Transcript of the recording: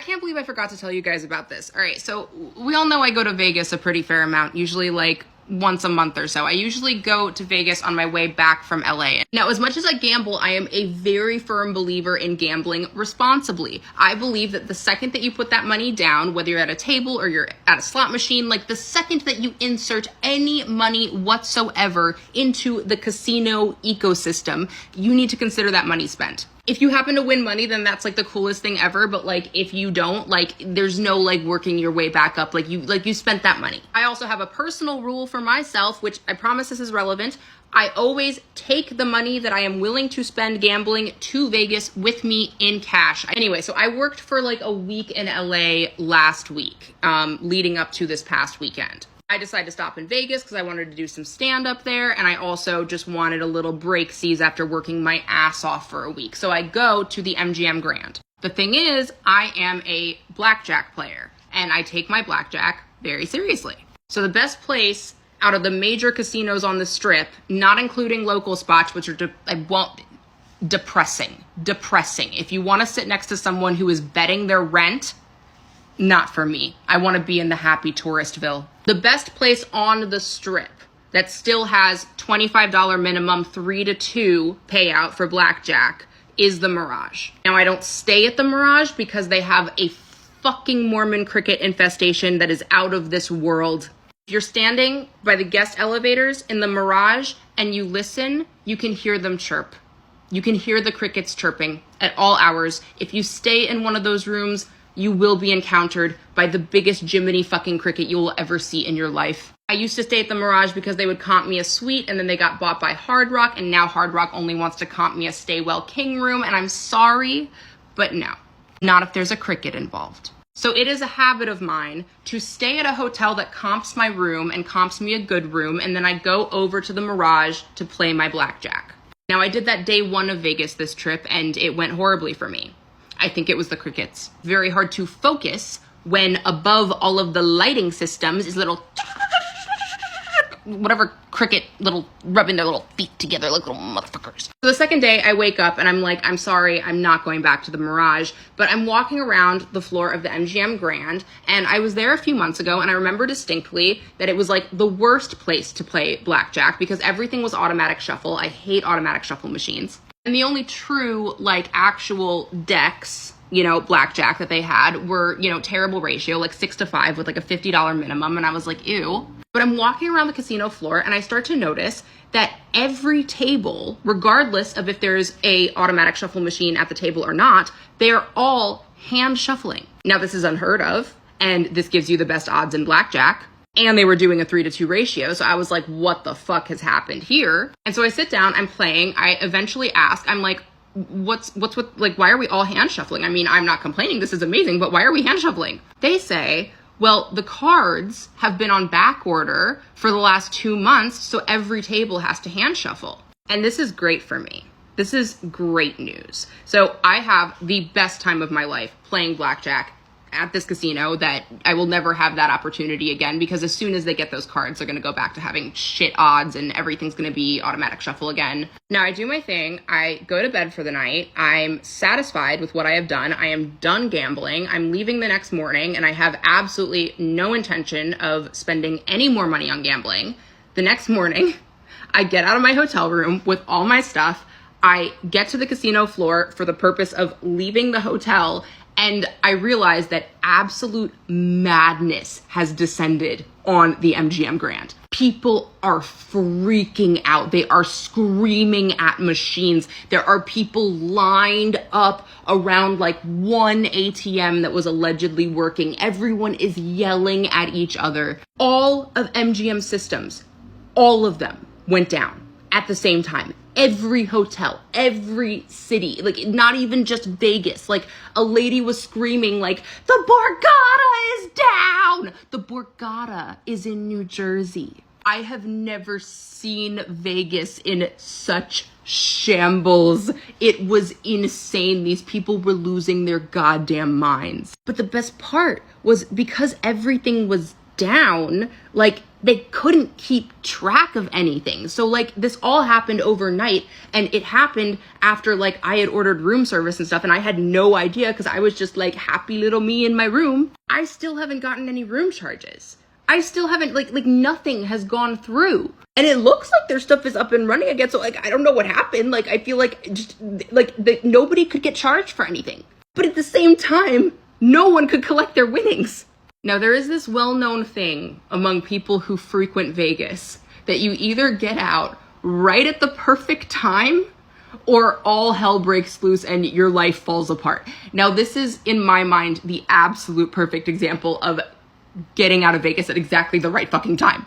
can't believe I forgot to tell you guys about this. All right, so we all know I go to Vegas a pretty fair amount, usually like once a month or so. I usually go to Vegas on my way back from LA. Now, as much as I gamble, I am a very firm believer in gambling responsibly. I believe that the second that you put that money down, whether you're at a table or you're at a slot machine, like the second that you insert any money whatsoever into the casino ecosystem, you need to consider that money spent. If you happen to win money, then that's like the coolest thing ever. But like, if you don't, like, there's no like working your way back up. Like you spent that money. I also have a personal rule for myself, which I promise this is relevant. I always take the money that I am willing to spend gambling to Vegas with me in cash. Anyway, so I worked for like a week in LA last week, leading up to this past weekend. I decided to stop in Vegas because I wanted to do some stand-up there, and I also just wanted a little break-sees after working my ass off for a week. So I go to the MGM Grand. The thing is, I am a blackjack player, and I take my blackjack very seriously. So the best place out of the major casinos on the Strip, not including local spots, which are depressing. If you want to sit next to someone who is betting their rent, not for me. I want to be in the happy touristville. The best place on the Strip that still has $25 minimum 3 to 2 payout for blackjack is the Mirage. Now, I don't stay at the Mirage because they have a fucking Mormon cricket infestation that is out of this world. If you're standing by the guest elevators in the Mirage and you listen, you can hear them chirp. You can hear the crickets chirping at all hours. If you stay in one of those rooms, you will be encountered by the biggest Jiminy fucking cricket you will ever see in your life. I used to stay at the Mirage because they would comp me a suite, and then they got bought by Hard Rock, and now Hard Rock only wants to comp me a Staywell King room, and I'm sorry, but no. Not if there's a cricket involved. So it is a habit of mine to stay at a hotel that comps my room and comps me a good room, and then I go over to the Mirage to play my blackjack. Now, I did that day one of Vegas this trip, and it went horribly for me. I think it was the crickets. Very hard to focus when above all of the lighting systems is little whatever cricket little rubbing their little feet together like little motherfuckers. So the second day I wake up and I'm like, I'm sorry, I'm not going back to the Mirage, but I'm walking around the floor of the MGM Grand, and I was there a few months ago, and I remember distinctly that it was like the worst place to play blackjack because everything was automatic shuffle. I hate automatic shuffle machines. And the only true, like, actual decks, you know, blackjack that they had were, you know, terrible ratio, like 6 to 5 with like a $50 minimum. And I was like, ew. But I'm walking around the casino floor and I start to notice that every table, regardless of if there's a automatic shuffle machine at the table or not, they are all hand shuffling. Now, this is unheard of, and this gives you the best odds in blackjack. And they were doing a 3 to 2 ratio. So I was like, what the fuck has happened here? And so I sit down, I'm playing. I eventually ask, I'm like, what's with, like, why are we all hand shuffling? I mean, I'm not complaining. This is amazing, but why are we hand shuffling? They say, well, the cards have been on back order for the last 2 months. So every table has to hand shuffle. And this is great for me. This is great news. So I have the best time of my life playing blackjack at this casino that I will never have that opportunity again, because as soon as they get those cards, they're going to go back to having shit odds and everything's going to be automatic shuffle again. Now I do my thing. I go to bed for the night. I'm satisfied with what I have done. I am done gambling. I'm leaving the next morning and I have absolutely no intention of spending any more money on gambling. The next morning, I get out of my hotel room with all my stuff. I get to the casino floor for the purpose of leaving the hotel, and I realized that absolute madness has descended on the MGM Grand. People are freaking out. They are screaming at machines. There are people lined up around like one ATM that was allegedly working. Everyone is yelling at each other. All of MGM systems, all of them went down at the same time. Every hotel, every city, like not even just Vegas. Like a lady was screaming like, the Borgata is down. The Borgata is in New Jersey. I have never seen Vegas in such shambles. It was insane. These people were losing their goddamn minds. But the best part was because everything was down, like they couldn't keep track of anything. So like this all happened overnight, and it happened after like I had ordered room service and stuff, and I had no idea because I was just like happy little me in my room. I still haven't gotten any room charges. I still haven't, like nothing has gone through. And it looks like their stuff is up and running again. So like, I don't know what happened. Like, I feel like just like nobody could get charged for anything. But at the same time, no one could collect their winnings. Now, there is this well-known thing among people who frequent Vegas that you either get out right at the perfect time or all hell breaks loose and your life falls apart. Now, this is, in my mind, the absolute perfect example of getting out of Vegas at exactly the right fucking time.